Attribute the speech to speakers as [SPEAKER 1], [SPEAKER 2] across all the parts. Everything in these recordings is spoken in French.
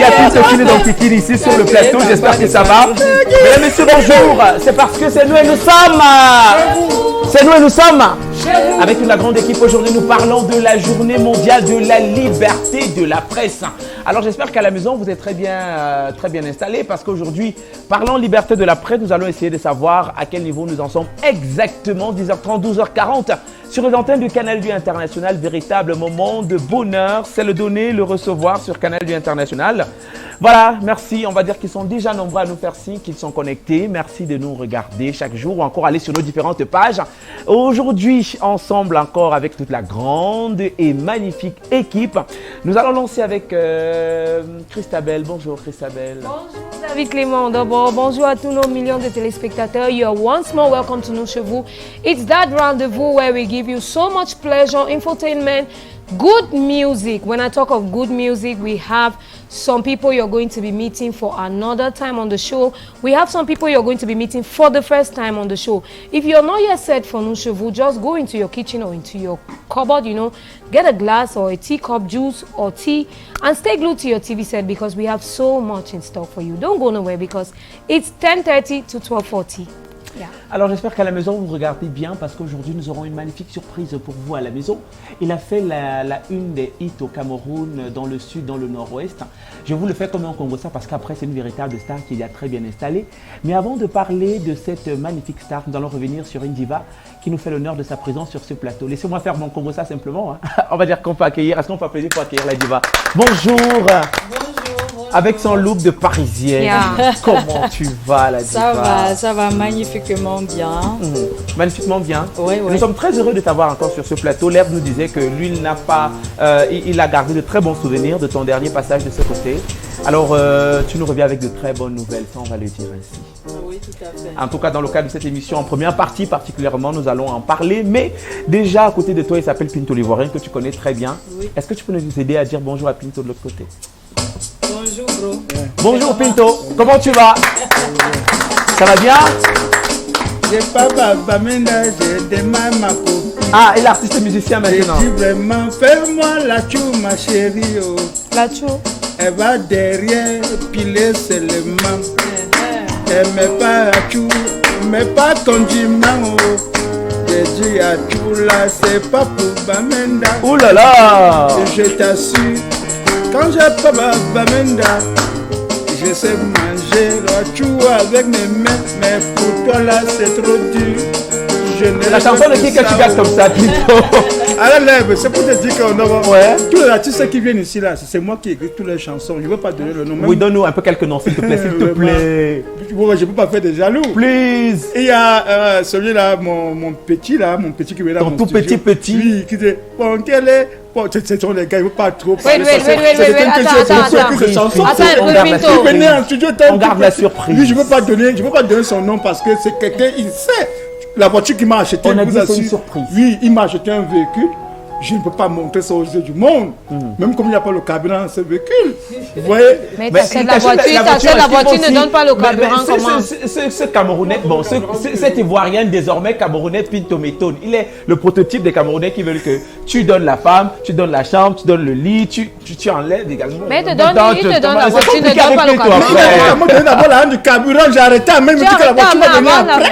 [SPEAKER 1] a Pinto Chine donc Kikili ici sur le plateau. J'espère que ça va. Mesdames, messieurs, bonjour. C'est parce que c'est nous et nous sommes. C'est nous et nous sommes. Avec la grande équipe, aujourd'hui, nous parlons de la journée mondiale de la liberté de la presse. Alors, j'espère qu'à la maison, vous êtes très bien installés parce qu'aujourd'hui, parlant liberté de la presse, nous allons essayer de savoir à quel niveau nous en sommes exactement. 10h30, 12h40 sur les antennes du Canal du International. Véritable moment de bonheur. C'est le donner, le recevoir sur Canal du International. Voilà, merci. On va dire qu'ils sont déjà nombreux à nous faire signe qu'ils sont connectés. Merci de nous regarder chaque jour ou encore aller sur nos différentes pages. Aujourd'hui, ensemble encore avec toute la grande et magnifique équipe, nous allons lancer avec Christabel. Bonjour Christabel.
[SPEAKER 2] Bonjour David Clément. D'abord, bonjour à tous nos millions de téléspectateurs. You are once more welcome to Nous Chez Vous. It's that rendezvous where we give you so much pleasure, infotainment, good music. When I talk of good music, we have some people you're going to be meeting for another time on the show. We have some people you're going to be meeting for the first time on the show. If you're not yet set for Nous Chez Vous, just go into your kitchen or into your cupboard, get a glass or a teacup, juice or tea, and stay glued to your TV set because we have so much in stock for you. Don't go nowhere because it's 10:30 to 12:40. Yeah.
[SPEAKER 1] Alors j'espère qu'à la maison vous regardez bien parce qu'aujourd'hui nous aurons une magnifique surprise pour vous à la maison. Il a fait la une des hits au Cameroun, dans le sud, dans le nord-ouest. Je vous le fais comme un Congo-ça parce qu'après c'est une véritable star qui est déjà très bien installée. Mais avant de parler de cette magnifique star, nous allons revenir sur une diva qui nous fait l'honneur de sa présence sur ce plateau. Laissez-moi faire mon Congo-ça simplement. On va dire qu'on peut accueillir, est-ce qu'on peut applaudir pour accueillir la diva? Bonjour. Avec son look de parisienne, yeah. Comment tu vas la diva?
[SPEAKER 3] Ça va magnifiquement bien.
[SPEAKER 1] Magnifiquement bien.
[SPEAKER 3] Oui.
[SPEAKER 1] Nous sommes très heureux de t'avoir encore sur ce plateau. L'herbe nous disait que lui, il a gardé de très bons souvenirs de ton dernier passage de ce côté. Alors, tu nous reviens avec de très bonnes nouvelles, ça on va le dire ainsi.
[SPEAKER 3] Oui, tout à fait.
[SPEAKER 1] En tout cas, dans le cadre de cette émission, en première partie particulièrement, nous allons en parler. Mais déjà, à côté de toi, il s'appelle Pinto l'Ivoirien, que tu connais très bien. Oui. Est-ce que tu peux nous aider à dire bonjour à Pinto de l'autre côté?
[SPEAKER 3] Bonjour, bro.
[SPEAKER 1] Bonjour, Pinto. Comment tu vas? Ça va bien?
[SPEAKER 4] J'ai pas Bamenda, j'ai démarré ma copine.
[SPEAKER 1] Ah, et l'artiste musicien maintenant.
[SPEAKER 4] J'ai dit vraiment, fais-moi la chou, ma chérie. Oh.
[SPEAKER 2] La chou.
[SPEAKER 4] Elle va derrière, piler seulement. Elle met pas la chou, mais pas ton diamant. Oh. J'ai dit à chou là, c'est pas pour Bamenda.
[SPEAKER 1] Ouh là là!
[SPEAKER 4] Je t'assure, quand j'ai pas Bamenda, je sais manger la chou avec mes mains, mais pour toi là c'est trop dur.
[SPEAKER 1] La chanson de qui que tu gardes comme ça, Pinto?
[SPEAKER 4] À la lèvre, c'est pour te dire qu'on a.
[SPEAKER 1] Ouais.
[SPEAKER 4] Tous les artistes qui viennent ici là, c'est moi qui écris toutes les chansons. Je ne veux pas donner le nom.
[SPEAKER 1] Oui, donne-nous un peu quelques noms, s'il te plaît, s'il te plaît.
[SPEAKER 4] Je ne peux pas faire des jaloux.
[SPEAKER 1] Please.
[SPEAKER 4] Et il y a celui-là, mon petit qui vient là.
[SPEAKER 1] Ton tout petit.
[SPEAKER 4] Oui, qui dit, bon, quel est. Bon, ce sont les gars, il ne veut pas trop
[SPEAKER 2] parler.
[SPEAKER 1] On garde la surprise.
[SPEAKER 4] Lui, je ne veux pas donner son nom parce que c'est quelqu'un, il sait. La voiture qu'il m'a acheté,
[SPEAKER 1] on a dit c'est une surprise.
[SPEAKER 4] Oui, il m'a acheté un véhicule. Je ne peux pas montrer ça aux yeux du monde. Même comme il n'y a pas le carburant dans ce véhicule. Vous voyez?
[SPEAKER 2] Mais t'achètes la voiture, ne donne pas le carburant comment?
[SPEAKER 1] Ce Camerounais, bon, cet Ivoirien désormais Camerounais Pinto m'étonne. Il est le prototype des Camerounais qui veulent que tu donnes la femme, tu donnes la chambre, tu donnes le lit, tu enlèves également.
[SPEAKER 2] Mais il te donne la voiture, ne donne pas le carburant.
[SPEAKER 4] Il m'a donné d'abord la du carburant, j'ai arrêté à même dit que la voiture va venir après.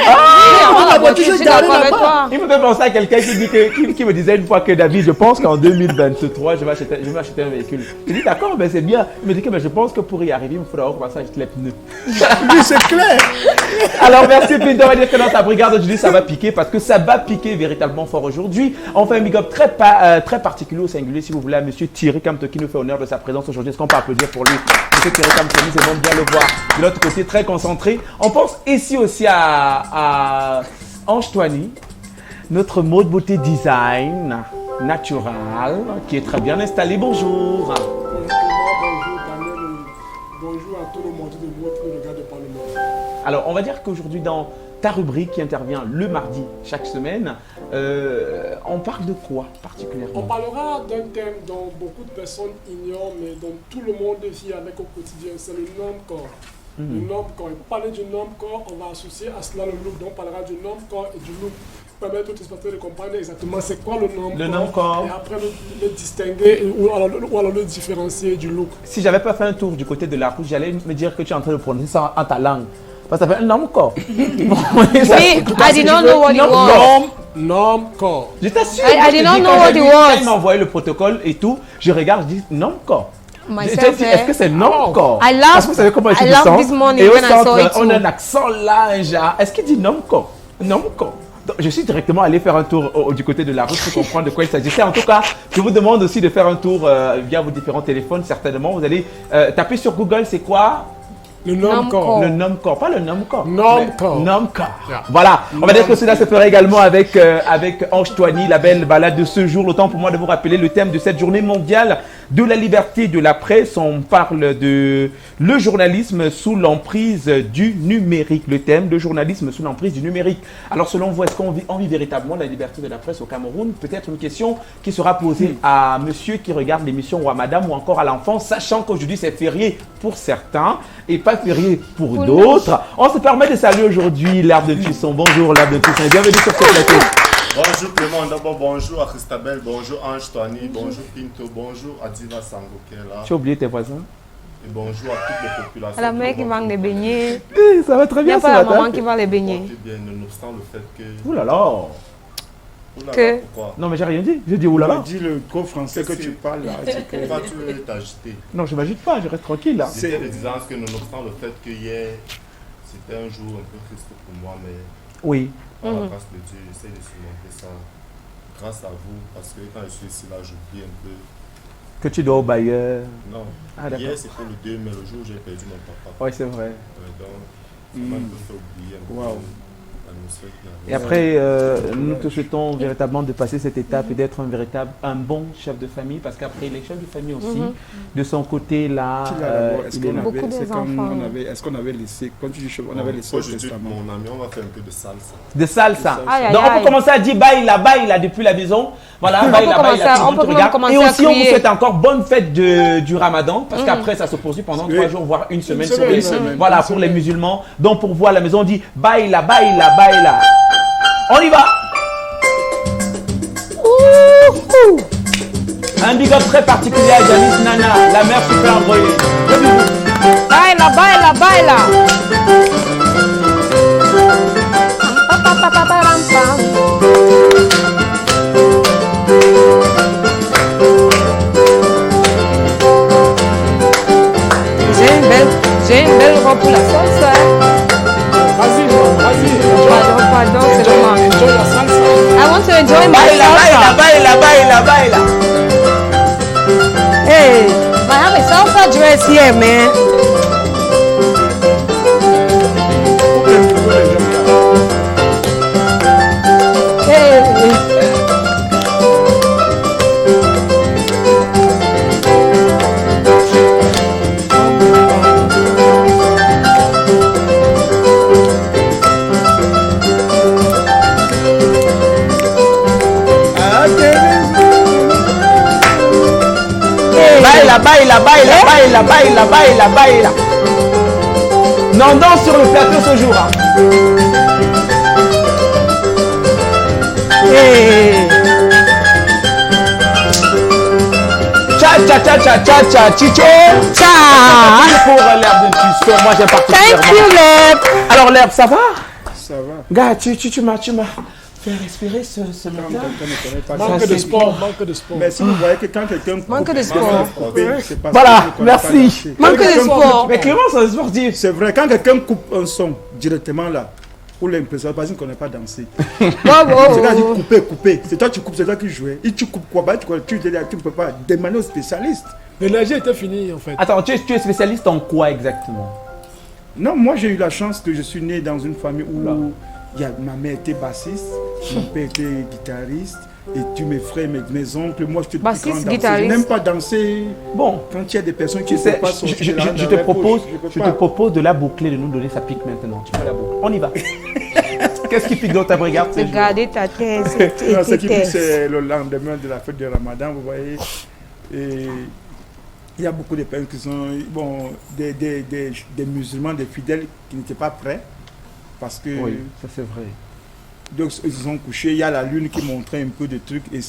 [SPEAKER 2] La voiture, je suis d'accord avec toi.
[SPEAKER 1] Il me fait penser à quelqu'un qui me disait une fois que David, je pense qu'en 2023, je vais acheter un véhicule. Je dis d'accord, mais c'est bien. Il me dit que je pense que pour y arriver, il me faudra recommencer à acheter les pneus.
[SPEAKER 4] Oui, c'est clair.
[SPEAKER 1] Alors merci Pinto, on va dire que dans ta brigade aujourd'hui, ça va piquer parce que ça va piquer véritablement fort aujourd'hui. On fait un big up très particulier au singulier, si vous voulez, à monsieur Thierry Camto qui nous fait honneur de sa présence aujourd'hui. Est-ce qu'on peut applaudir pour lui? Monsieur Thierry Camto, c'est bon de bien le voir. De l'autre côté, très concentré. On pense ici aussi à Ange Toini, notre mode beauté design natural, qui est très bien installé. Bonjour.
[SPEAKER 5] Bonjour Daniel, bonjour à tout le monde de votre regard de Parlement.
[SPEAKER 1] Alors, on va dire qu'aujourd'hui, dans ta rubrique qui intervient le mardi chaque semaine, on parle de quoi particulièrement?
[SPEAKER 5] On parlera d'un thème dont beaucoup de personnes ignorent, mais dont tout le monde vit avec au quotidien, c'est le non-corps. Le norme-corps. Et pour parler du norme-corps, on va associer à cela le look. Donc, on parlera du norme-corps et du look. Pour permettre aux téléspectateurs de comprendre exactement c'est quoi le norme-corps.
[SPEAKER 1] Le norme-corps.
[SPEAKER 5] Et après le distinguer ou alors le différencier du look.
[SPEAKER 1] Si j'avais pas fait un tour du côté de la route, j'allais me dire que tu es en train de prononcer ça en ta langue. Parce que ça fait un norme-corps.
[SPEAKER 2] I did not know what it was.
[SPEAKER 5] Norme-corps.
[SPEAKER 1] Je t'assure.
[SPEAKER 2] I did not know what it was.
[SPEAKER 1] Quand il m'a envoyé le protocole et tout, je regarde, je dis norme-corps.
[SPEAKER 2] Myself,
[SPEAKER 1] Est-ce que c'est norme-corps?
[SPEAKER 2] I love-
[SPEAKER 1] Parce que vous savez comment je
[SPEAKER 2] I
[SPEAKER 1] me
[SPEAKER 2] love
[SPEAKER 1] sens.
[SPEAKER 2] this morning
[SPEAKER 1] Et au
[SPEAKER 2] when I saw
[SPEAKER 1] centre,
[SPEAKER 2] it
[SPEAKER 1] on
[SPEAKER 2] too.
[SPEAKER 1] a un accent là, genre. Est-ce qu'il dit norme-corps? Norme-corps. Donc, je suis directement allé faire un tour du côté de la route pour comprendre de quoi il s'agissait. En tout cas, je vous demande aussi de faire un tour via vos différents téléphones. Certainement, vous allez taper sur Google, c'est quoi?
[SPEAKER 5] Le norme-corps.
[SPEAKER 1] Le norme-corps, pas le norme-corps.
[SPEAKER 5] Norme-corps.
[SPEAKER 1] mais Norme-corps. Voilà. On va dire que cela se fera également avec Ange Toigny, la belle balade de ce jour. Le temps pour moi de vous rappeler le thème de cette journée mondiale de la liberté de la presse. On parle de le journalisme sous l'emprise du numérique. Le thème, le journalisme sous l'emprise du numérique. Alors selon vous, est-ce qu'on vit véritablement la liberté de la presse au Cameroun? Peut-être une question qui sera posée à monsieur qui regarde l'émission ou à madame ou encore à l'enfant, sachant qu'aujourd'hui c'est férié pour certains et pas férié pour d'autres. On se permet de saluer aujourd'hui l'Herbe de Tusson. Bonjour l'Herbe de Tusson, bienvenue sur ce plateau.
[SPEAKER 6] Bonjour Clément, d'abord bonjour à Christabel, bonjour Ange Toigny, bonjour Pinto, bonjour à Diva Sango qui est là.
[SPEAKER 1] Tu as oublié tes voisins?
[SPEAKER 6] Et bonjour à toutes les populations.
[SPEAKER 2] La mère qui vend les beignets.
[SPEAKER 1] Ça va très
[SPEAKER 2] Il n'y
[SPEAKER 1] bien
[SPEAKER 2] a
[SPEAKER 1] ce
[SPEAKER 2] pas la
[SPEAKER 1] matin.
[SPEAKER 2] maman qui vend les beignets.
[SPEAKER 6] Portez bien, nonobstant le fait que...
[SPEAKER 1] Ouh là là.
[SPEAKER 6] Oulala,
[SPEAKER 2] Que-
[SPEAKER 6] pourquoi?
[SPEAKER 1] Non mais j'ai rien dit, j'ai dit oulala.
[SPEAKER 4] Dis le gros français que tu parles là. c'est que-
[SPEAKER 6] Pourquoi tu veux t'agiter?
[SPEAKER 1] Non, je m'agite pas, je reste tranquille là.
[SPEAKER 6] C'était l'exigence que nonobstant le fait que hier, c'était un jour un peu triste pour moi, mais
[SPEAKER 1] Oui.
[SPEAKER 6] par la grâce de Dieu, j'essaie de surmonter ça grâce à vous, parce que quand je suis ici là, j'oublie un peu.
[SPEAKER 1] Que tu dois au bailleur.
[SPEAKER 6] Non,
[SPEAKER 1] Ah, d'accord.
[SPEAKER 6] hier c'était le 2 mai, le jour où j'ai perdu mon papa.
[SPEAKER 1] Oui, c'est vrai.
[SPEAKER 6] Donc, ça m'a un peu fait oublier un peu
[SPEAKER 4] Wow.
[SPEAKER 6] l'atmosphère qu'il y avait.
[SPEAKER 1] Et après, nous te souhaitons véritablement de passer cette étape et d'être un bon chef de famille, parce qu'après, les chefs de famille aussi, de son côté là,
[SPEAKER 4] Qui l'a d'abord, est-ce
[SPEAKER 1] il est
[SPEAKER 4] qu'on
[SPEAKER 1] là.
[SPEAKER 2] Beaucoup
[SPEAKER 4] avait, c'est
[SPEAKER 2] des
[SPEAKER 4] quand
[SPEAKER 2] enfants.
[SPEAKER 4] est-ce qu'on avait laissé, quand tu dis chef, on avait laissé
[SPEAKER 6] Quand
[SPEAKER 4] au
[SPEAKER 6] je dis
[SPEAKER 4] testament.
[SPEAKER 6] mon ami, on va faire un peu de salsa.
[SPEAKER 1] De salsa.
[SPEAKER 2] Aïe, aïe,
[SPEAKER 1] Donc on
[SPEAKER 2] aïe.
[SPEAKER 1] peut commencer à dire baila depuis la maison. Voilà,
[SPEAKER 2] On
[SPEAKER 1] baila,
[SPEAKER 2] peut commencer
[SPEAKER 1] baila,
[SPEAKER 2] à-
[SPEAKER 1] tout le
[SPEAKER 2] on
[SPEAKER 1] monde
[SPEAKER 2] peut
[SPEAKER 1] te
[SPEAKER 2] même
[SPEAKER 1] regarde.
[SPEAKER 2] commencer
[SPEAKER 1] Et
[SPEAKER 2] à
[SPEAKER 1] aussi, on vous
[SPEAKER 2] crier.
[SPEAKER 1] souhaite encore bonne fête du Ramadan, parce qu'après, ça se poursuit pendant 3 jours, voire une semaine sur
[SPEAKER 5] semaine,
[SPEAKER 1] les-
[SPEAKER 5] une semaine,
[SPEAKER 1] Voilà,
[SPEAKER 5] une
[SPEAKER 1] pour les
[SPEAKER 5] semaine.
[SPEAKER 1] musulmans. Donc pour vous à la maison, on dit baila. On y va. Ouhou. Un big up très particulier à Janice Nana, la mère super embrouillée. Le bisou.
[SPEAKER 2] Baila. Pa, pa, pa, pa, ram, pam. J'ai une belle robe pour la salsa.
[SPEAKER 5] Vas-y,
[SPEAKER 2] Pardon, c'est le moment.
[SPEAKER 5] enjoy la salsa.
[SPEAKER 2] I want to enjoy my salsa.
[SPEAKER 1] Baila.
[SPEAKER 2] Hey, I have a salsa dress here, man. Hey.
[SPEAKER 1] Baila. Non, danse sur le plateau ce jour. Hein.
[SPEAKER 2] Hey.
[SPEAKER 1] Cha, chicho.
[SPEAKER 2] Ciao.
[SPEAKER 1] Pour l'herbe de Tusson, moi j'aime
[SPEAKER 2] Thank
[SPEAKER 1] particulièrement.
[SPEAKER 2] you, Leb.
[SPEAKER 1] Alors l'herbe, ça va?
[SPEAKER 4] Ça va.
[SPEAKER 1] Gars, tu m'as fait respirer ce
[SPEAKER 4] Quand
[SPEAKER 1] matin.
[SPEAKER 4] quelqu'un ne connaît pas
[SPEAKER 5] Manque
[SPEAKER 1] Ça,
[SPEAKER 5] de
[SPEAKER 1] c'est
[SPEAKER 5] sport, manque de sport.
[SPEAKER 4] Mais si vous voyez que quand quelqu'un
[SPEAKER 2] Manque de sport.
[SPEAKER 4] c'est parce
[SPEAKER 1] Voilà,
[SPEAKER 4] qu'il ne connaît pas
[SPEAKER 1] merci.
[SPEAKER 4] danser.
[SPEAKER 2] Manque de
[SPEAKER 4] Quelqu'un
[SPEAKER 2] sport.
[SPEAKER 1] Mais Clément, c'est un sportif.
[SPEAKER 4] C'est vrai, quand quelqu'un coupe un son directement là, pour l'impression, parce qu'il ne connaît pas danser.
[SPEAKER 2] Wow,
[SPEAKER 4] C'est quand il
[SPEAKER 2] wow.
[SPEAKER 4] dit couper. C'est toi qui coupes, c'est toi qui jouais. Et tu coupes quoi? Bah, tu ne peux pas demander au spécialiste.
[SPEAKER 5] L'énergie était finie en fait.
[SPEAKER 1] Attends, tu es spécialiste en quoi exactement?
[SPEAKER 4] Non, moi j'ai eu la chance que je suis né dans une famille où ma mère était bassiste, mon père était guitariste, et tous mes frères, mes oncles, moi je suis
[SPEAKER 2] Bassiste,
[SPEAKER 4] grand danseur. Je
[SPEAKER 2] guitariste.
[SPEAKER 4] n'aime pas danser
[SPEAKER 1] Bon,
[SPEAKER 4] quand il y a des personnes qui
[SPEAKER 1] tu
[SPEAKER 4] ne
[SPEAKER 1] sais,
[SPEAKER 4] peuvent pas
[SPEAKER 1] je
[SPEAKER 4] sortir la main
[SPEAKER 1] te
[SPEAKER 4] dans la
[SPEAKER 1] propose,
[SPEAKER 4] poche. Je
[SPEAKER 1] je
[SPEAKER 4] peux
[SPEAKER 1] te
[SPEAKER 4] pas.
[SPEAKER 1] propose de la boucler, de nous donner sa pique maintenant. Tu peux la boucler. On y va. Qu'est-ce qui pique dans ta brigade?
[SPEAKER 2] Regardez ta tête.
[SPEAKER 4] Non, ce qui pique,
[SPEAKER 2] tête.
[SPEAKER 4] c'est le lendemain de la fête de Ramadan, vous voyez. Et Il y a beaucoup de personnes qui sont bon, des musulmans, des fidèles qui n'étaient pas prêts. Parce que.
[SPEAKER 1] Oui, ça c'est vrai.
[SPEAKER 4] Donc ils se sont couchés. Il y a la lune qui montrait un peu de trucs et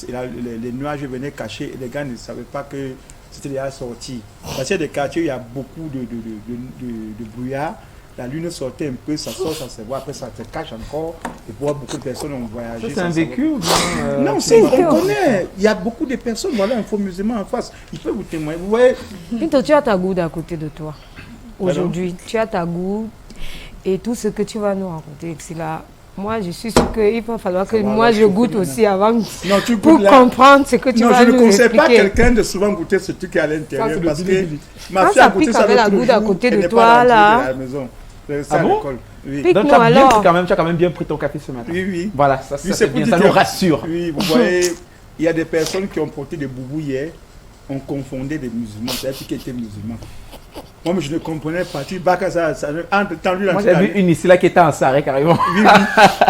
[SPEAKER 4] les nuages venaient cacher et les gars ne savaient pas que c'était déjà sorti. Parce qu'il y a des quartiers où il y a beaucoup de brouillard. La lune sortait un peu, ça sort, ça se voit, après ça se cache encore. Et pour beaucoup de personnes ont voyagé.
[SPEAKER 1] C'est un vécu ou bien
[SPEAKER 4] non, c'est, on connaît. Il y a beaucoup de personnes, voilà, un faux musulman en face. Il peut vous témoigner. Vous voyez.
[SPEAKER 2] Pinto, tu as ta goutte à côté de toi. Aujourd'hui, tu as ta goutte et tout ce que tu vas nous raconter. C'est là. Moi, je suis sûre qu'il va falloir que moi je goûte aussi avant pour comprendre ce que tu vas nous expliquer. Non, je ne conseille pas
[SPEAKER 4] quelqu'un de souvent goûter ce truc qui est à l'intérieur parce que
[SPEAKER 2] ma fille a goûté ça la goutte à côté de toi là.
[SPEAKER 1] Ah bon?
[SPEAKER 4] Oui.
[SPEAKER 1] Donc tu as quand même bien pris ton café ce matin.
[SPEAKER 4] Oui, oui.
[SPEAKER 1] Voilà, ça c'est bien, ça nous rassure.
[SPEAKER 4] Oui, vous voyez, il y a des personnes qui ont porté des boubous hier, on confondait des musulmans, c'est-à-dire qui étaient musulmans. Moi, je ne comprenais pas. Entre-temps, lui,
[SPEAKER 1] moi, j'ai vu une ici là qui était en sarré carrément.
[SPEAKER 4] Oui, oui.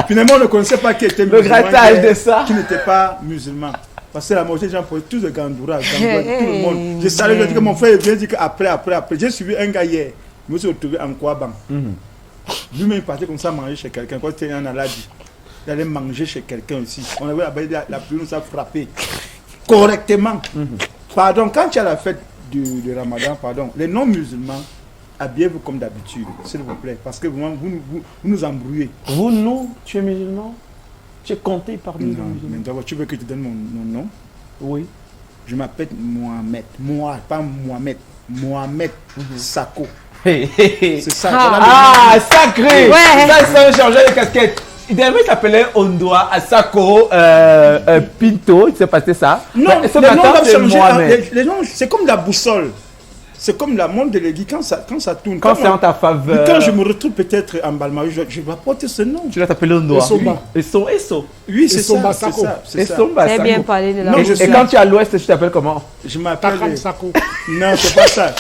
[SPEAKER 4] Finalement, on ne connaissait pas qui était musulman.
[SPEAKER 1] Le grattage de ça.
[SPEAKER 4] Qui n'était pas musulman. Parce que la moitié des gens portaient tous de gandoura, tout le monde. Je savais, je dis que mon frère vient dire qu'après. J'ai suivi un gars hier. Je me suis retrouvé en Kouaban. Lui-même, il partait comme ça manger chez quelqu'un. Quand il était en Aladi, il allait manger chez quelqu'un aussi. On avait la pluie nous a frappé correctement. Pardon, quand il y a la fête de Ramadan, pardon, les non-musulmans, habillez-vous comme d'habitude, s'il vous plaît, parce que vous nous embrouillez.
[SPEAKER 1] Tu es musulman? Tu es compté parmi les musulmans?
[SPEAKER 4] Mais d'abord, tu veux que je te donne mon nom?
[SPEAKER 1] Oui.
[SPEAKER 4] Je m'appelle Mohamed. Pas Mohamed. Mohamed Sako.
[SPEAKER 1] C'est
[SPEAKER 4] ça.
[SPEAKER 1] Sacré! Ouais. Ça, c'est un changeur de casquette. Idéalement, il s'appelait Ondoa Asako Pinto, il s'est passé ça.
[SPEAKER 4] Non,
[SPEAKER 1] ce matin, c'est Mohamed.
[SPEAKER 4] Les noms, c'est comme la boussole. C'est comme la montre de l'aiguille quand ça tourne.
[SPEAKER 1] Quand c'est en ta faveur.
[SPEAKER 4] Quand je me retrouve peut-être en Balmarie, je vais porter ce nom.
[SPEAKER 1] Tu l'as appelé Ondoa.
[SPEAKER 5] Eso.
[SPEAKER 4] Oui, c'est ça.
[SPEAKER 2] C'est bien parlé de la
[SPEAKER 1] boussole. Et quand tu es à l'ouest, tu t'appelles comment?
[SPEAKER 4] Je m'appelle
[SPEAKER 5] Sako.
[SPEAKER 4] Non, c'est pas ça.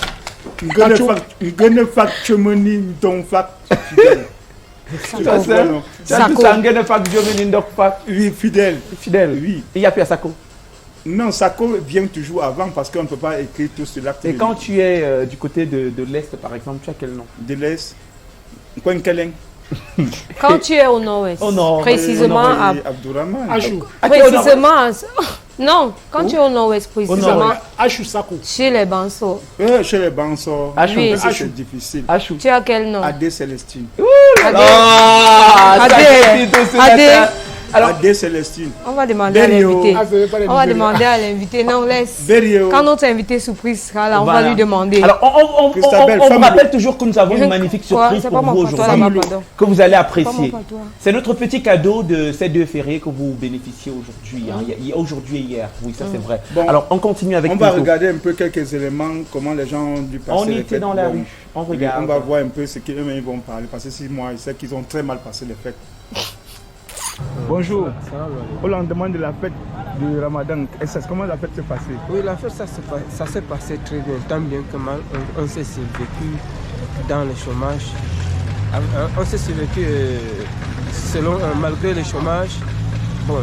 [SPEAKER 4] Oui, fidèle.
[SPEAKER 1] Oui. Il y a plus à Sako.
[SPEAKER 4] Non, Sako vient toujours avant parce qu'on ne peut pas écrire tout cela.
[SPEAKER 1] Et quand tu es du côté de l'Est, par exemple, tu as quel nom?
[SPEAKER 4] De l'Est, Kwenkeleng.
[SPEAKER 2] Quand tu es au nord-ouest, précisément à
[SPEAKER 4] Abdourahman.
[SPEAKER 2] Précisément non, quand tu es au nord-ouest, précisément chez les Banso.
[SPEAKER 4] Chez les Banso.
[SPEAKER 2] Oui.
[SPEAKER 4] C'est difficile.
[SPEAKER 2] Tu as quel nom?
[SPEAKER 4] Adé Célestine. Adé Célestine.
[SPEAKER 2] On va demander à l'invité. On va demander à l'invité. Non, laisse. Quand notre invité surprise sera là, on va lui demander.
[SPEAKER 1] Alors, on vous rappelle toujours que nous avons une magnifique surprise pour vous aujourd'hui, que vous allez apprécier. C'est notre petit cadeau de ces 2 fériés que vous bénéficiez aujourd'hui. Aujourd'hui et hier, oui, ça c'est vrai.
[SPEAKER 4] Bon,
[SPEAKER 1] alors, on continue avec
[SPEAKER 4] on va regarder un peu quelques éléments, comment les gens ont dû passer.
[SPEAKER 1] On était dans la rue, on regarde.
[SPEAKER 4] On va voir un peu ce qu'eux-mêmes vont parler, parce que si moi, je sais qu'ils ont très mal passé les fêtes. Bonjour. Au lendemain de la fête du Ramadan, comment la fête s'est passée?
[SPEAKER 7] Oui, la fête, ça s'est passé très bien, tant bien que mal. On s'est survécu dans le chômage. On s'est survécu malgré le chômage. Bon,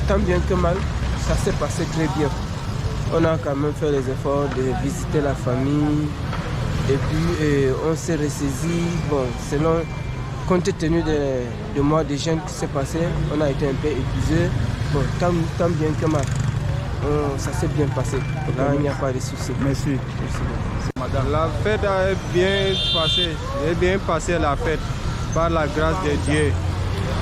[SPEAKER 7] tant bien que mal, ça s'est passé très bien. On a quand même fait les efforts de visiter la famille. Et puis, on s'est ressaisi. Bon, selon... Compte tenu de mois de jeûne qui s'est passé, on a été un peu épuisé. Bon, tant bien que mal. Ça s'est bien passé. Là, il n'y a pas de soucis.
[SPEAKER 4] Merci.
[SPEAKER 8] Madame, la fête a bien passé. J'ai bien passé la fête par la grâce de Dieu.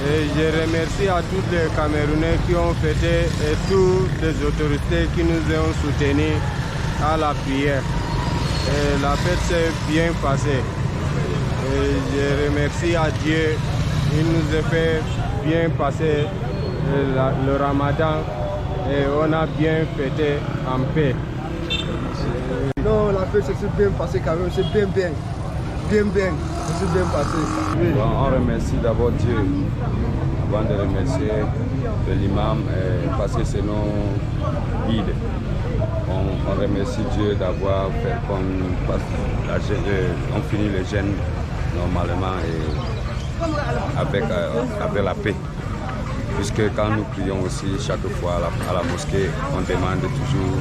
[SPEAKER 8] Et je remercie à tous les Camerounais qui ont fêté et toutes les autorités qui nous ont soutenus à la prière. Et la fête s'est bien passée. Et je remercie à Dieu, il nous a fait bien passer le Ramadan et on a bien fêté en paix.
[SPEAKER 9] Non, la fête s'est bien passée quand même, c'est bien, ça s'est bien passé.
[SPEAKER 10] Oui. Bon, on remercie d'abord Dieu avant de remercier l'imam parce que c'est nos guides. On remercie Dieu d'avoir fait comme on finit le jeûne normalement et avec la paix. Puisque quand nous prions aussi chaque fois à la mosquée, on demande toujours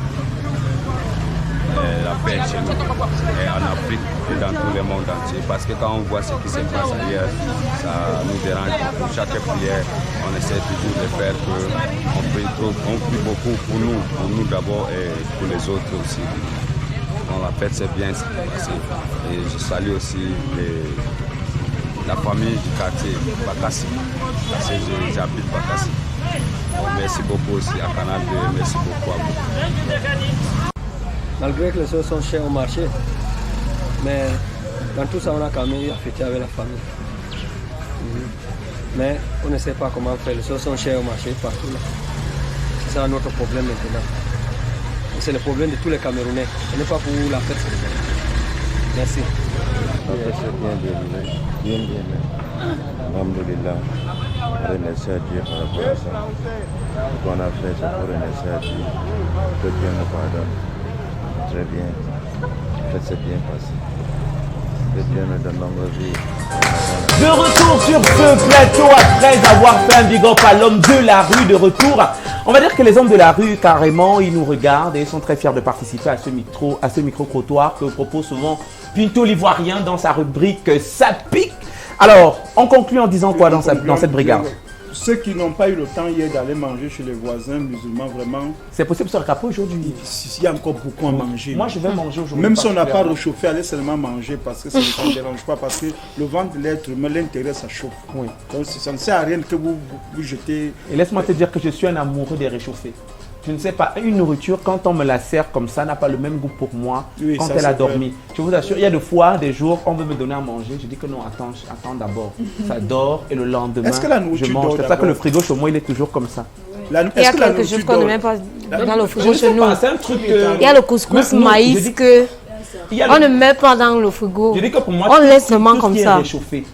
[SPEAKER 10] la paix chez nous, en Afrique et dans tout le monde entier. Parce que quand on voit ce qui se passe ailleurs, ça nous dérange. Pour chaque prière, on essaie toujours de faire qu'on prie beaucoup pour nous d'abord et pour les autres aussi. Bon, la fête s'est bien passée. Et je salue aussi la famille du quartier Bakassi, parce que j'habite Bakassi. Merci beaucoup aussi à Canal 2, merci beaucoup à vous.
[SPEAKER 11] Malgré que les choses sont chères au marché, mais dans tout ça on a quand même eu à fêter avec la famille. Mais on ne sait pas comment faire, les choses sont chères au marché partout là. C'est ça notre problème maintenant. C'est le problème de tous les Camerounais, ce n'est pas pour la fête. Merci.
[SPEAKER 12] La fête s'est bien déroulée, bien même. Alhamdulillah, remercier à Dieu par rapport à ça. Ce qu'on a fait, c'est pour remercier à Dieu. Que Dieu nous pardonne. Très bien. La fête s'est bien passée. Que Dieu nous donne longue vie.
[SPEAKER 1] De retour sur ce plateau après avoir fait un big up à l'homme de la rue de retour. On va dire que les hommes de la rue, carrément, ils nous regardent et ils sont très fiers de participer à ce micro-trottoir que propose souvent Pinto l'Ivoirien dans sa rubrique Ça pique. Alors, on conclut en disant quoi dans cette brigade?
[SPEAKER 4] Ceux qui n'ont pas eu le temps hier d'aller manger chez les voisins musulmans, vraiment...
[SPEAKER 1] C'est possible de se rattraper aujourd'hui.
[SPEAKER 4] Il y a encore beaucoup à manger.
[SPEAKER 1] Moi, je vais manger aujourd'hui.
[SPEAKER 4] Même si on n'a pas réchauffé, allez seulement manger parce que ça ne dérange pas. Parce que le ventre de l'être humain, l'intérieur, ça chauffe. Oui. Donc, ça ne sert à rien que vous jetez...
[SPEAKER 1] Et laisse-moi te dire que je suis un amoureux des réchauffés. Je ne sais pas, une nourriture, quand on me la sert comme ça, n'a pas le même goût pour moi quand elle a dormi. Je vous assure, il y a des fois, des jours, on veut me donner à manger. Je dis que non, attends d'abord. Ça dort et le lendemain, je mange. C'est pour ça que le frigo chez moi, il est toujours comme ça.
[SPEAKER 2] Il y a quelque chose qu'on ne met pas dans le frigo chez nous.
[SPEAKER 1] C'est un truc.
[SPEAKER 2] Il y a le couscous maïs que on ne met pas dans le frigo.
[SPEAKER 1] Je dis que pour moi,
[SPEAKER 2] on laisse seulement comme ça.
[SPEAKER 1] Réchauffé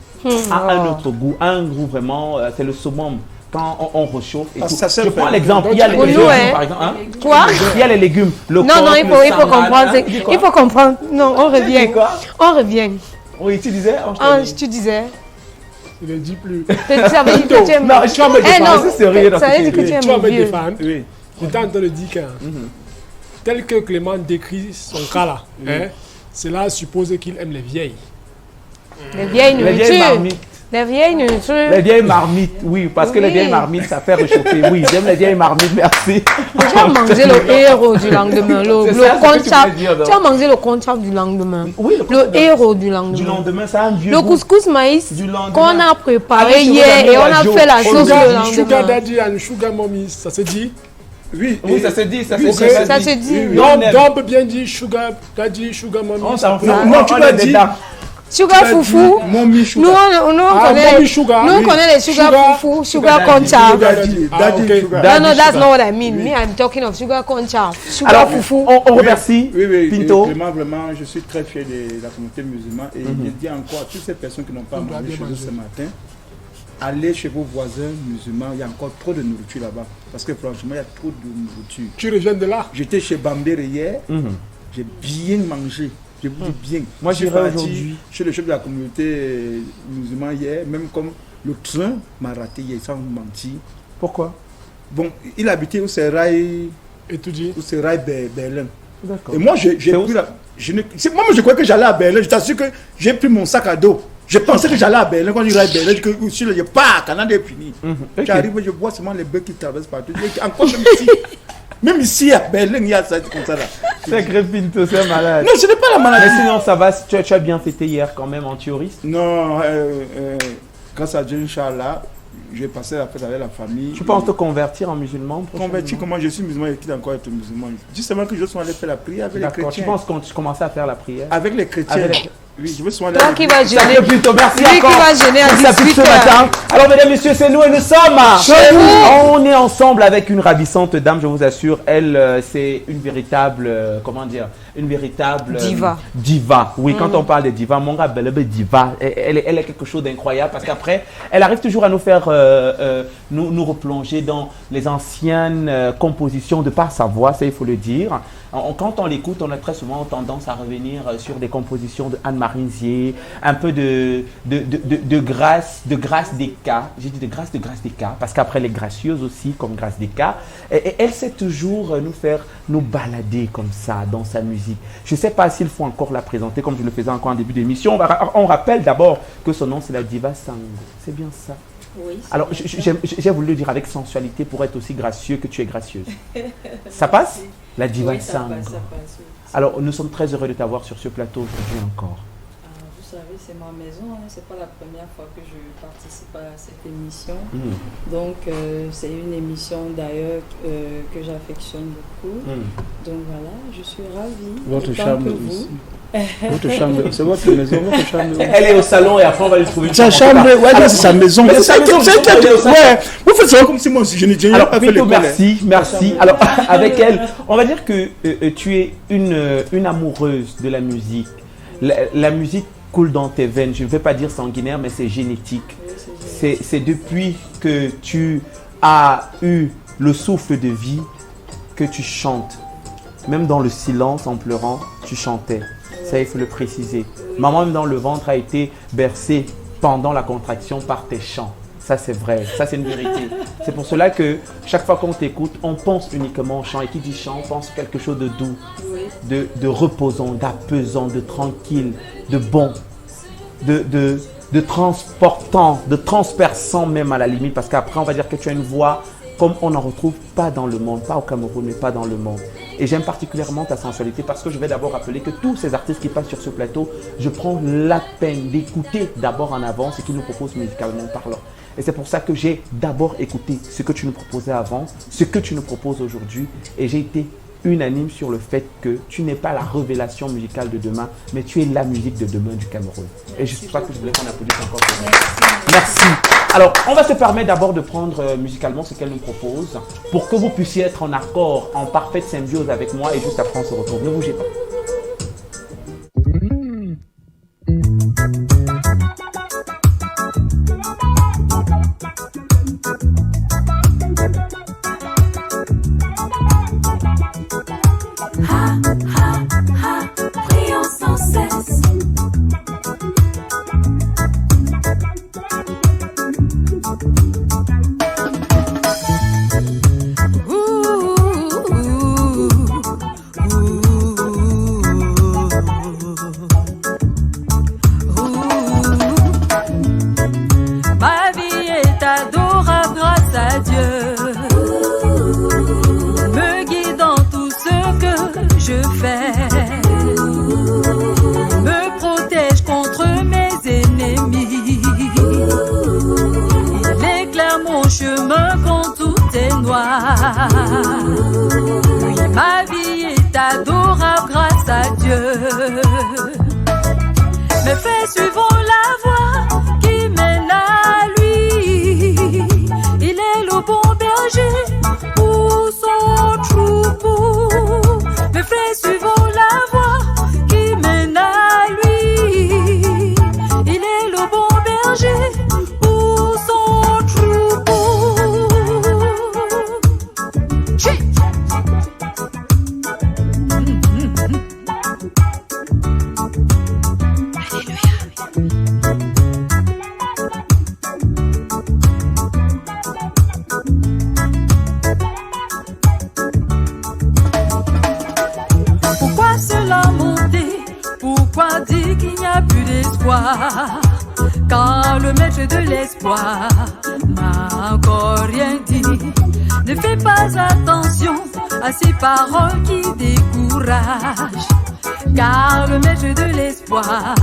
[SPEAKER 1] a un autre goût, un goût vraiment, c'est le saumon. Quand on réchauffe et tout. Je prends l'exemple, il y a les légumes par exemple. Hein?
[SPEAKER 2] Quoi?
[SPEAKER 1] Il y a les légumes.
[SPEAKER 2] Non, il faut comprendre. Hein? Il faut comprendre. Non, on revient. On revient.
[SPEAKER 1] Oui, tu disais?
[SPEAKER 2] Tu disais.
[SPEAKER 5] Je ne dis plus.
[SPEAKER 2] Ça veut dire que tu es
[SPEAKER 5] non, tu vas me défendre.
[SPEAKER 2] Ça veut dire que tu es
[SPEAKER 5] Tu vas me défendre. Oui. Je t'ai entendu dire que tel que Clément décrit son cas là, cela suppose qu'il aime les vieilles.
[SPEAKER 2] Les vieilles nourritures. Les vieilles nourritures.
[SPEAKER 1] Les vieilles marmites, oui, parce que les vieilles marmites, ça fait réchauffer. Oui, j'aime les vieilles marmites, merci.
[SPEAKER 2] Tu as mangé le héros du lendemain, tu as mangé le conchap du lendemain.
[SPEAKER 1] Oui,
[SPEAKER 2] le héros du lendemain.
[SPEAKER 1] Du lendemain, c'est un vieux
[SPEAKER 2] le couscous maïs qu'on a préparé hier et on a fait la sauce le lendemain.
[SPEAKER 5] Sugar daddy and sugar mommy, ça se dit?
[SPEAKER 1] Oui, ça se dit, ça
[SPEAKER 2] se dit.
[SPEAKER 5] Donc on peut bien dire sugar daddy, sugar mommy.
[SPEAKER 4] Non, tu vas dire.
[SPEAKER 2] Sugar foufou. Nous on connaît les sugar foufou, sugar concha. No, that's not what I mean. Me, I'm talking of sugar concha. Sugar foufou.
[SPEAKER 1] On remercie Pinto.
[SPEAKER 4] Vraiment, je suis très fier de la communauté musulmane et je dis encore à toutes ces personnes qui n'ont pas mangé chez nous ce matin, allez chez vos voisins musulmans, il y a encore trop de nourriture là-bas. Parce que franchement, il y a trop de nourriture.
[SPEAKER 5] Tu reviens de là?
[SPEAKER 4] J'étais chez Bambere hier, j'ai bien mangé. Je vous dis bien.
[SPEAKER 1] Moi, j'irai aujourd'hui
[SPEAKER 4] chez le chef de la communauté musulmane hier, même comme le train m'a raté hier, sans vous mentir.
[SPEAKER 1] Pourquoi?
[SPEAKER 4] Bon, il habitait au Serail.
[SPEAKER 5] Et tu dis?
[SPEAKER 4] Au Serail Berlin.
[SPEAKER 1] D'accord.
[SPEAKER 4] Et moi, j'ai pris la. Moi, je croyais que j'allais à Berlin. Je t'assure que j'ai pris mon sac à dos. Je pensais que j'allais à Berlin. Quand je suis à Berlin, je dis pas, Canada est fini. J'arrive, je vois seulement les bœufs qui traversent partout. Encore même ici. Même ici à Berlin, il y a ça comme ça là.
[SPEAKER 1] C'est Pinto, c'est malade.
[SPEAKER 4] Non, ce n'est pas la maladie.
[SPEAKER 1] Mais sinon, ça va, tu as bien fêté hier quand même en touriste?
[SPEAKER 4] Non, grâce à Dieu, Inch'Allah, j'ai passé la fête avec la famille.
[SPEAKER 1] Tu penses te convertir en musulman?
[SPEAKER 4] Convertir comment? Je suis musulman et qui doit encore être musulman. Justement que je sois allé faire la prière avec les chrétiens.
[SPEAKER 1] Tu penses quand tu commençais à faire la prière?
[SPEAKER 4] Avec les chrétiens. Oui, je veux soin
[SPEAKER 2] de. Toi qui vas gêner.
[SPEAKER 1] Merci
[SPEAKER 2] lui
[SPEAKER 1] encore.
[SPEAKER 2] Qui va gêner à 18h.
[SPEAKER 1] Alors, mesdames, messieurs, c'est nous et nous sommes chez vous. On est ensemble avec une ravissante dame, je vous assure. Elle, c'est une véritable, comment dire, une véritable
[SPEAKER 2] diva.
[SPEAKER 1] Diva. Oui, quand on parle de diva, mon gars, belle diva. Elle est quelque chose d'incroyable parce qu'après, elle arrive toujours à nous faire nous replonger dans les anciennes compositions de par sa voix, ça il faut le dire. Quand on l'écoute, on a très souvent tendance à revenir sur des compositions de Anne-Marie Nzié, un peu de Grâce Descas. J'ai dit de Grâce Descas, parce qu'après elle est gracieuse aussi, comme Grâce Descas. Et elle sait toujours nous balader comme ça dans sa musique. Je ne sais pas s'il faut encore la présenter comme je le faisais encore en début d'émission. On rappelle d'abord que son nom c'est la diva Sango. C'est bien ça?
[SPEAKER 3] Oui.
[SPEAKER 1] Alors j'ai voulu le dire avec sensualité pour être aussi gracieux que tu es gracieuse. Ça passe? La diva
[SPEAKER 3] oui, ça
[SPEAKER 1] Sango.
[SPEAKER 3] passe, oui.
[SPEAKER 1] Alors nous sommes très heureux de t'avoir sur ce plateau aujourd'hui encore.
[SPEAKER 3] Vous savez, c'est ma maison, hein. C'est pas la première fois que je participe à cette émission. Donc, c'est une émission d'ailleurs que j'affectionne beaucoup. Donc voilà, je suis ravie.
[SPEAKER 4] Votre chambre aussi. Votre chambre, c'est votre maison, votre chambre.
[SPEAKER 1] Elle est au salon et après on va lui trouver une
[SPEAKER 4] sa chambre. Ouais, c'est sa maison.
[SPEAKER 1] Mais c'est sa maison.
[SPEAKER 4] Ouais, vous faites ça comme si moi aussi je n'ai
[SPEAKER 1] alors, pas fait l'école. Merci. Alors, avec elle, on va dire que tu es une amoureuse de la musique. La musique coule dans tes veines. Je ne vais pas dire sanguinaire, mais c'est génétique. C'est depuis que tu as eu le souffle de vie que tu chantes. Même dans le silence, en pleurant, tu chantais. Ça, il faut le préciser. Maman, même dans le ventre, a été bercée pendant la contraction par tes chants. Ça, c'est vrai. Ça, c'est une vérité. C'est pour cela que chaque fois qu'on t'écoute, on pense uniquement au chant. Et qui dit chant, on pense quelque chose de doux, de reposant, d'apaisant, de tranquille, de bon, de transportant, de transperçant même à la limite. Parce qu'après, on va dire que tu as une voix comme on n'en retrouve pas dans le monde, pas au Cameroun, mais pas dans le monde. Et j'aime particulièrement ta sensualité parce que je vais d'abord rappeler que tous ces artistes qui passent sur ce plateau, je prends la peine d'écouter d'abord en avant ce qu'ils nous proposent musicalement parlant. Et c'est pour ça que j'ai d'abord écouté ce que tu nous proposais avant, ce que tu nous proposes aujourd'hui. Et j'ai été unanime sur le fait que tu n'es pas la révélation musicale de demain, mais tu es la musique de demain du Cameroun. Et je sais pas que je voulais qu'on applaudisse encore. Merci. Alors, on va se permettre d'abord de prendre musicalement ce qu'elle nous propose pour que vous puissiez être en accord, en parfaite symbiose avec moi et juste après on se retrouve. Ne bougez pas.
[SPEAKER 13] Prions sans cesse.
[SPEAKER 14] Ma vie est adorable grâce à Dieu, me guide dans tout ce que je fais, me protège contre mes ennemis, il éclaire mon chemin quand tout est noir. Oui, ma vie est adorable grâce à Dieu. Mes frères suivons la voie qui mène à lui. Il est le bon berger pour son troupeau. Mes frères suivons la voie qui mène à lui. Il est le bon berger pour son troupeau. Pourquoi cela monter? Pourquoi dire qu'il n'y a plus d'espoir? Car le maître de l'espoir n'a encore rien dit. Ne fais pas attention à ces paroles qui découragent. Car le maître de l'espoir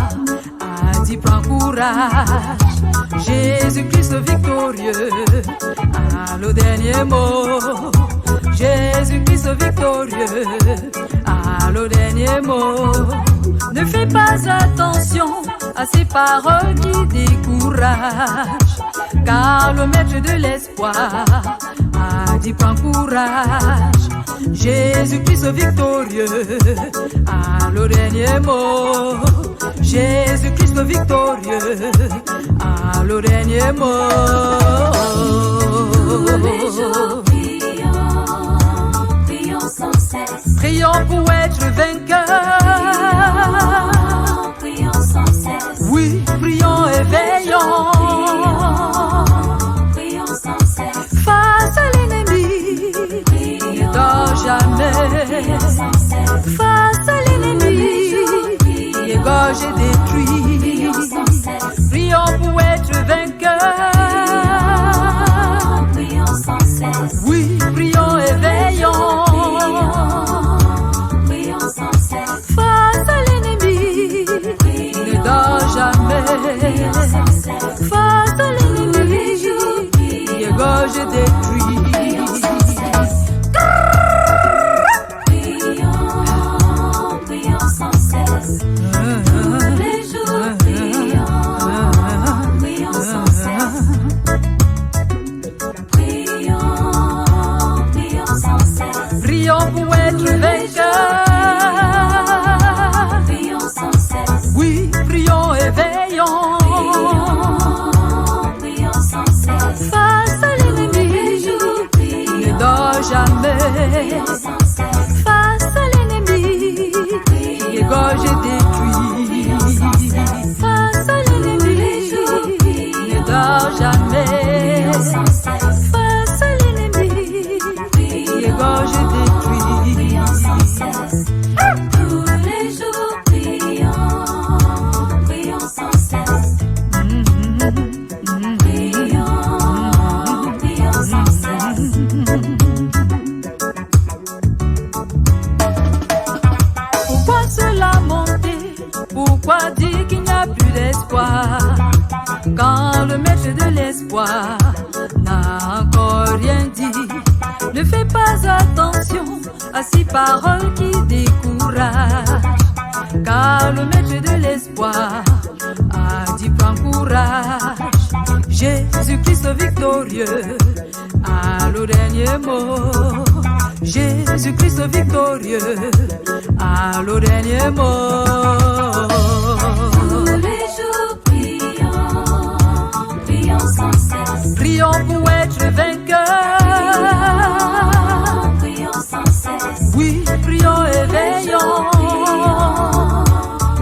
[SPEAKER 14] a dit prends courage. Jésus-Christ victorieux a le dernier mot. Jésus-Christ victorieux a le dernier mot. Ne fais pas attention à ces paroles qui découragent. Car le maître de l'espoir a dit prends courage. Jésus-Christ victorieux a le dernier mot. Jésus-Christ victorieux a le dernier mot. Prions sans cesse.
[SPEAKER 13] Prions pour être vainqueurs.
[SPEAKER 14] Prions sans cesse.
[SPEAKER 13] Oui, prions et veillons.
[SPEAKER 14] Prions sans cesse.
[SPEAKER 13] Face à l'ennemi, ne dors jamais. Face à l'ennemi, égorge et détruit. Prions pour être vainqueurs.
[SPEAKER 14] Prions sans cesse.
[SPEAKER 13] Oui, prions et veillons.
[SPEAKER 14] Prions sans cesse.
[SPEAKER 13] Face à l'ennemi, ne dors jamais. Face à l'ennemi, égorge et détruit.
[SPEAKER 14] Prions sans cesse. Tous les jours, prions sans cesse. Prions sans cesse.
[SPEAKER 13] Prions pour être vainqueurs.
[SPEAKER 14] Prions sans cesse.
[SPEAKER 13] Oui, prions et veillons.
[SPEAKER 14] Prions sans cesse.
[SPEAKER 13] Face à l'ennemi, ne dors jamais. Face à l'ennemi, égorge et détruit. Face à l'ennemi, ne dors jamais. Face à l'ennemi, égorge et détruit.
[SPEAKER 14] Tous les jours, prions sans cesse. Prions sans cesse.
[SPEAKER 13] Pourquoi se lamenter? Pourquoi dire qu'il n'y a plus d'espoir? Quand le maître de l'espoir n'a encore rien dit, ne fais pas attention à ces paroles qui découragent. Car le maître de l'espoir a dit prends courage. Jésus-Christ victorieux a le dernier mot. Jésus-Christ victorieux a le dernier mot.
[SPEAKER 14] Tous les jours, prions sans cesse.
[SPEAKER 13] Prions pour être vainqueurs.
[SPEAKER 14] Prions sans cesse.
[SPEAKER 13] Oui, prions et veillons.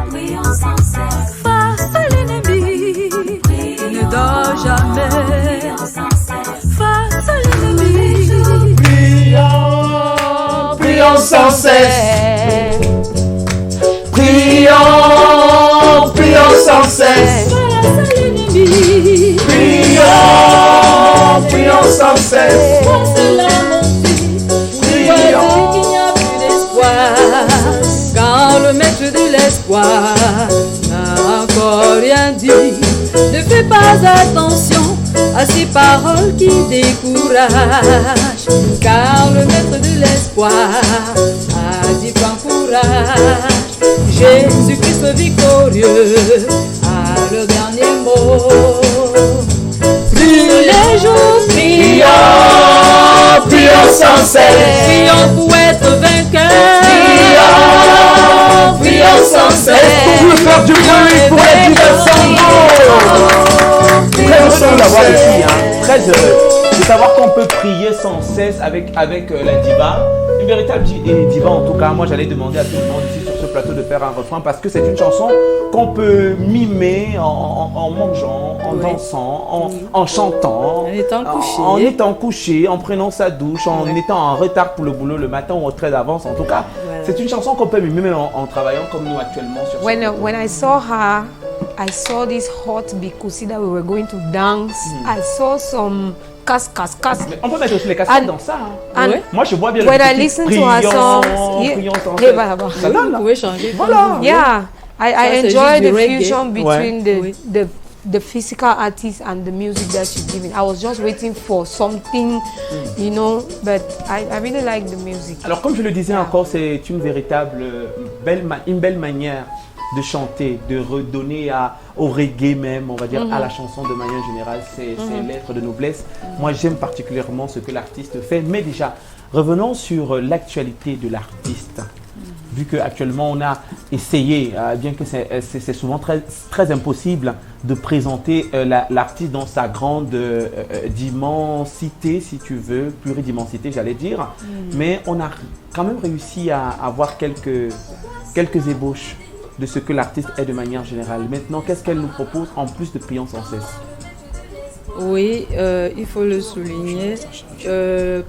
[SPEAKER 14] Prions sans cesse.
[SPEAKER 13] Face à l'ennemi, ne dors jamais. Face à l'ennemi,
[SPEAKER 1] Prions sans cesse. Prions sans cesse.
[SPEAKER 13] face à l'ennemi,
[SPEAKER 1] Prions sans cesse.
[SPEAKER 13] prions qu'il n'y a plus d'espoir. Quand le maître de l'espoir n'a encore rien dit, ne fais pas attention à ces paroles qui découragent. Car le maître de l'espoir a dit prends courage. Jésus-Christ victorieux a le dernier mot. Tous les jours, prions
[SPEAKER 1] sans cesse.
[SPEAKER 13] Prions pour être vainqueurs.
[SPEAKER 1] Prions sans cesse. Est-ce qu'on peut faire du bruit pour la Diva Sango? Très heureux d'avoir ici, très heureux de savoir qu'on peut prier sans cesse avec la Diva. Une véritable diva en tout cas. Moi j'allais demander à tout le monde ici sur ce plateau de faire un refrain parce que c'est une chanson qu'on peut mimer en mangeant, en dansant, en chantant, en étant couché, en prenant sa douche, en étant en retard pour le boulot le matin ou très d'avance. En tout cas, c'est une chanson qu'on peut mimer en travaillant comme nous actuellement sur
[SPEAKER 2] When I saw her, I saw this hot bikusi that we were going to dance. I saw some cascas.
[SPEAKER 1] On peut mettre aussi les cascades dans ça. Hein. Moi, je vois bien
[SPEAKER 2] when
[SPEAKER 1] le
[SPEAKER 2] I listen to her songs,
[SPEAKER 1] vous
[SPEAKER 3] pouvez changer.
[SPEAKER 1] Voilà.
[SPEAKER 2] Yeah, I enjoy the fusion between
[SPEAKER 1] Ouais.
[SPEAKER 2] the physical artist and the music that she's giving. I was just waiting for something, you know, but I really like the music.
[SPEAKER 1] Alors, comme je le disais encore, c'est une véritable une belle manière de chanter, de redonner au reggae même, on va dire, à la chanson de manière générale, c'est l'être de noblesse. Moi, j'aime particulièrement ce que l'artiste fait, mais déjà, revenons sur l'actualité de l'artiste. vu qu'actuellement on a essayé, bien que c'est souvent très impossible de présenter l'artiste dans sa grande dimmensité, si tu veux, pluridimmensité j'allais dire, mais on a quand même réussi à avoir quelques ébauches de ce que l'artiste est de manière générale. Maintenant, qu'est-ce qu'elle nous propose en plus de Prions sans cesse?
[SPEAKER 3] Oui, il faut le souligner.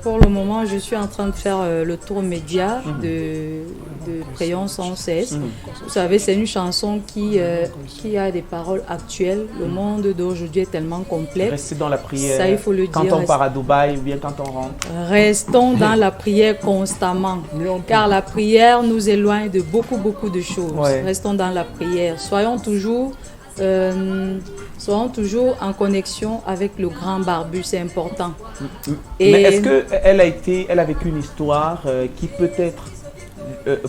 [SPEAKER 3] Pour le moment, je suis en train de faire le tour média de Prions sans cesse. Vous savez, c'est une chanson qui a des paroles actuelles. Le monde d'aujourd'hui est tellement complexe.
[SPEAKER 1] Restez dans la prière.
[SPEAKER 3] Ça, il faut le
[SPEAKER 1] quand
[SPEAKER 3] dire.
[SPEAKER 1] on part à Dubaï ou bien quand on rentre.
[SPEAKER 3] Restons dans la prière constamment, car la prière nous éloigne de beaucoup de choses.
[SPEAKER 1] Ouais.
[SPEAKER 3] Restons dans la prière. Soyons toujours en connexion avec le grand barbu, c'est important.
[SPEAKER 1] Mais est-ce qu'elle a vécu une histoire qui peut-être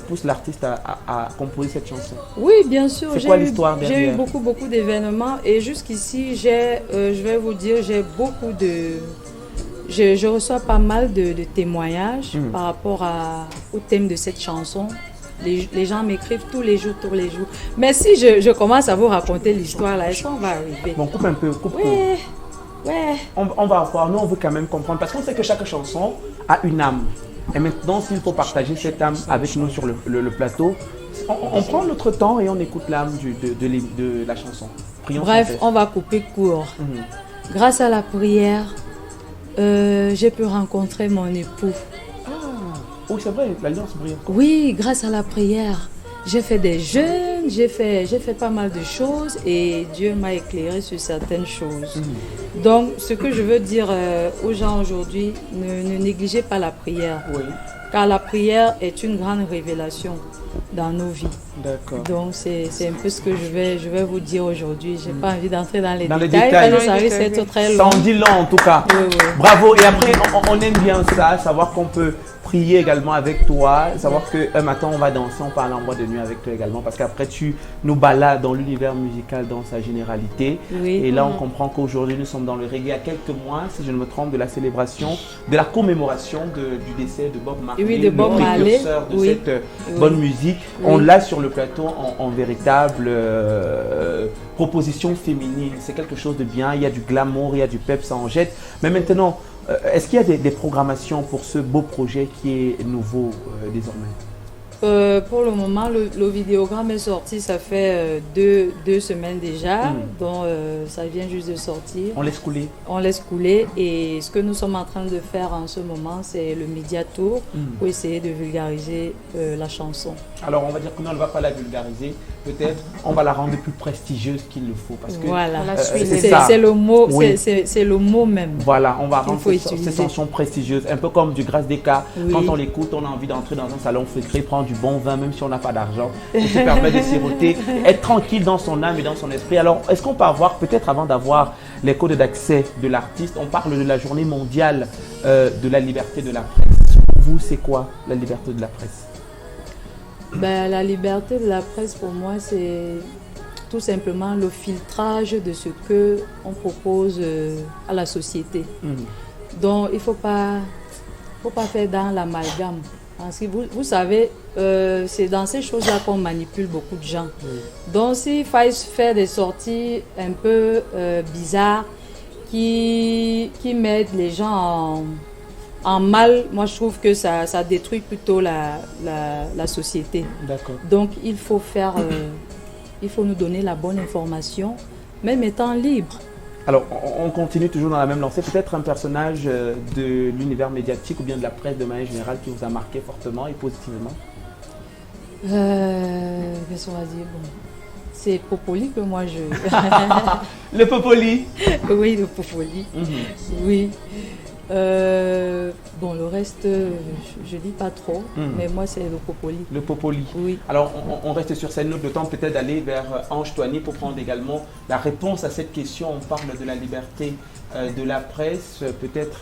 [SPEAKER 1] pousse l'artiste à composer cette chanson?
[SPEAKER 3] Oui, bien sûr.
[SPEAKER 1] C'est quoi l'histoire derrière?
[SPEAKER 3] J'ai eu beaucoup d'événements et jusqu'ici, je vais vous dire, j'ai beaucoup de... Je reçois pas mal de témoignages par rapport au thème de cette chanson. Les gens m'écrivent tous les jours. Mais si je commence à vous raconter l'histoire, là, est-ce qu'on va arriver?
[SPEAKER 1] Bon, coupe un peu,
[SPEAKER 3] Ouais.
[SPEAKER 1] On va voir, nous on veut quand même comprendre, parce qu'on sait que chaque chanson a une âme. Et maintenant, s'il faut partager cette âme avec nous sur le plateau, on prend notre temps et on écoute l'âme de la chanson. Prions.
[SPEAKER 3] Bref, on va couper court. Grâce à la prière, j'ai pu rencontrer mon époux.
[SPEAKER 1] Oui, c'est vrai, l'alliance brille.
[SPEAKER 3] Oui, grâce à la prière, j'ai fait des jeûnes, j'ai fait pas mal de choses et Dieu m'a éclairé sur certaines choses. Donc, ce que je veux dire aux gens aujourd'hui, ne négligez pas la prière.
[SPEAKER 1] Oui.
[SPEAKER 3] Car la prière est une grande révélation dans nos vies.
[SPEAKER 1] D'accord.
[SPEAKER 3] Donc, c'est un peu ce que je vais vous dire aujourd'hui. Je n'ai pas envie d'entrer dans les détails.
[SPEAKER 1] détails.
[SPEAKER 3] Ça risque d'être très long.
[SPEAKER 1] Ça en dit long en tout cas.
[SPEAKER 3] Oui.
[SPEAKER 1] Bravo. Et après, on aime bien ça, savoir qu'on peut prier également avec toi, savoir qu'un matin on va danser, on parle en boîte de nuit avec toi également, parce qu'après tu nous balades dans l'univers musical dans sa généralité.
[SPEAKER 3] Oui.
[SPEAKER 1] Et là on comprend qu'aujourd'hui nous sommes dans le reggae à quelques mois, si je ne me trompe, de la célébration, de la commémoration du décès de Bob Marley,
[SPEAKER 3] oui, de Bob
[SPEAKER 1] le
[SPEAKER 3] Marley,
[SPEAKER 1] précurseur de cette bonne musique. On l'a sur le plateau en véritable proposition féminine. C'est quelque chose de bien, il y a du glamour, il y a du pep, ça en jette. Mais maintenant, est-ce qu'il y a des programmations pour ce beau projet qui est nouveau désormais?
[SPEAKER 3] Pour le moment, le vidéogramme est sorti, ça fait deux semaines déjà, donc ça vient juste de sortir.
[SPEAKER 1] On laisse couler.
[SPEAKER 3] On laisse couler et ce que nous sommes en train de faire en ce moment, c'est le Media Tour pour essayer de vulgariser la chanson.
[SPEAKER 1] Alors on va dire que non, on ne va pas la vulgariser, peut-être on va la rendre plus prestigieuse qu'il le faut. Parce que,
[SPEAKER 3] voilà,
[SPEAKER 1] c'est
[SPEAKER 3] le mot,
[SPEAKER 1] oui.
[SPEAKER 3] c'est le mot même.
[SPEAKER 1] Voilà, on va rendre ces chansons prestigieuses, un peu comme du Grâce des Cas.
[SPEAKER 3] Oui.
[SPEAKER 1] Quand on l'écoute, on a envie d'entrer dans un salon feutré, prendre du bon vin, même si on n'a pas d'argent. Ça te permet de siroter, être tranquille dans son âme et dans son esprit. Alors, est-ce qu'on peut avoir, peut-être avant d'avoir les codes d'accès de l'artiste, on parle de la journée mondiale de la liberté de la presse. Pour vous, c'est quoi la liberté de la presse?
[SPEAKER 3] La liberté de la presse, pour moi, c'est tout simplement le filtrage de ce qu'on propose à la société. Donc, il ne faut pas faire dans l'amalgame. Parce que vous savez, c'est dans ces choses-là qu'on manipule beaucoup de gens. Donc, s'il faut faire des sorties un peu bizarres qui mettent les gens en mal, moi je trouve que ça détruit plutôt la société.
[SPEAKER 1] D'accord.
[SPEAKER 3] Donc il faut nous donner la bonne information, même étant libre.
[SPEAKER 1] Alors on continue toujours dans la même lancée. Peut-être un personnage de l'univers médiatique ou bien de la presse de manière générale qui vous a marqué fortement et positivement?
[SPEAKER 3] Qu'est-ce qu'on va dire? Bon, c'est Popoli que moi je...
[SPEAKER 1] Le Popoli?
[SPEAKER 3] Oui, le Popoli. Oui. Bon, le reste, je dis pas trop, mais moi, c'est le Popoli.
[SPEAKER 1] Le Popoli.
[SPEAKER 3] Oui.
[SPEAKER 1] Alors, on reste sur cette note, le temps peut-être d'aller vers Ange Toigny pour prendre également la réponse à cette question. On parle de la liberté de la presse, peut-être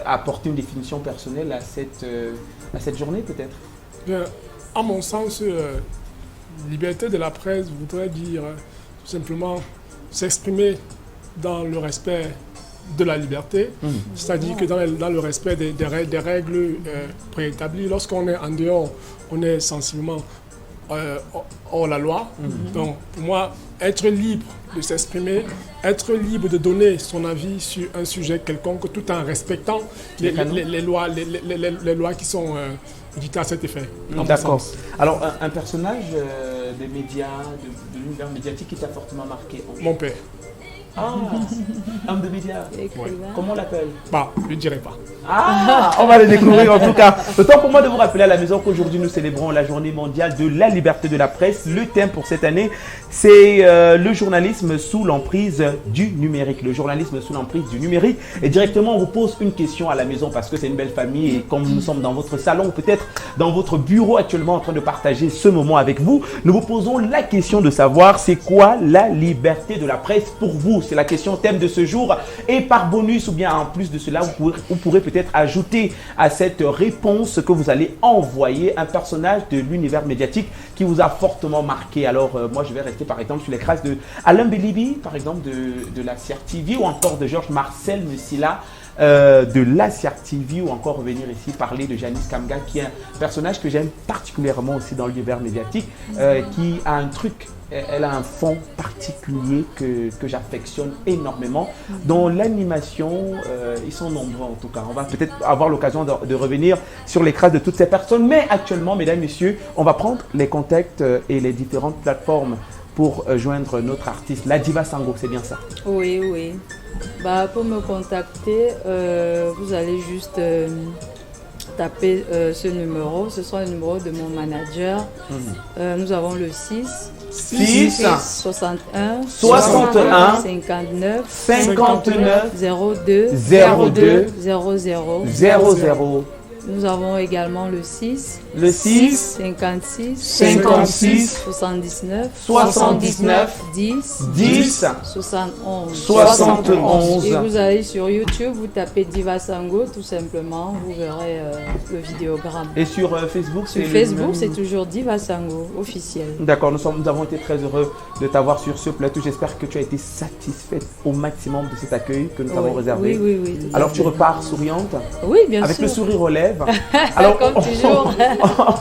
[SPEAKER 1] apporter une définition personnelle à cette journée, peut-être?
[SPEAKER 5] Bien, à mon sens, liberté de la presse voudrait dire tout simplement s'exprimer dans le respect de la liberté, c'est-à-dire que dans le respect des règles préétablies, lorsqu'on est en dehors, on est sensiblement hors la loi. Donc, pour moi, être libre de s'exprimer, être libre de donner son avis sur un sujet quelconque, tout en respectant les lois qui sont éditées à cet effet.
[SPEAKER 1] D'accord. Alors, un personnage des médias, de l'univers médiatique qui t'a fortement marqué?
[SPEAKER 5] Mon père.
[SPEAKER 1] Ah, homme de médias.
[SPEAKER 5] Ouais.
[SPEAKER 1] Comment on l'appelle?
[SPEAKER 5] Bah, je ne dirai pas.
[SPEAKER 1] Ah, on va le découvrir en tout cas. Le temps pour moi de vous rappeler à la maison qu'aujourd'hui nous célébrons la journée mondiale de la liberté de la presse. Le thème pour cette année, c'est le journalisme sous l'emprise du numérique. Le journalisme sous l'emprise du numérique. Et directement, on vous pose une question à la maison parce que c'est une belle famille et comme nous sommes dans votre salon ou peut-être dans votre bureau actuellement en train de partager ce moment avec vous, nous vous posons la question de savoir c'est quoi la liberté de la presse pour vous. C'est la question thème de ce jour. Et par bonus ou bien en plus de cela, vous pourrez peut-être ajouter à cette réponse que vous allez envoyer un personnage de l'univers médiatique qui vous a fortement marqué. Alors moi je vais rester par exemple sur les traces de Alain Bélibi, par exemple de la CRTV ou encore de Georges Marcel Messila de la CRTV ou encore revenir ici parler de Janice Kamga qui est un personnage que j'aime particulièrement aussi dans l'univers médiatique qui a un truc. Elle a un fond particulier que j'affectionne énormément. Dans l'animation, ils sont nombreux en tout cas. On va peut-être avoir l'occasion de revenir sur les traces de toutes ces personnes. Mais actuellement, mesdames, messieurs, on va prendre les contacts et les différentes plateformes pour joindre notre artiste, la Diva Sango, c'est bien ça?
[SPEAKER 3] Oui, oui. Bah, pour me contacter, vous allez juste taper ce numéro. Ce sera le numéro de mon manager. Nous avons le 6 61 59 02 00. Nous avons également le 6 56 79 10 71. Et vous allez sur YouTube, vous tapez Diva Sango tout simplement, vous verrez le vidéogramme.
[SPEAKER 1] Et sur Facebook,
[SPEAKER 3] c'est toujours Diva Sango officiel.
[SPEAKER 1] D'accord, nous avons été très heureux de t'avoir sur ce plateau. J'espère que tu as été satisfaite au maximum de cet accueil que nous avons réservé.
[SPEAKER 3] Oui.
[SPEAKER 1] Alors tu repars souriante?
[SPEAKER 3] Oui, bien sûr.
[SPEAKER 1] Avec le sourire aux lèvres. Alors,
[SPEAKER 3] comme toujours.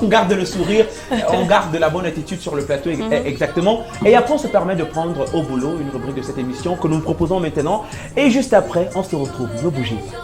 [SPEAKER 1] On garde le sourire, on garde de la bonne attitude sur le plateau, exactement. Et après, on se permet de prendre au boulot une rubrique de cette émission que nous proposons maintenant. Et juste après, on se retrouve. Ne bougez pas.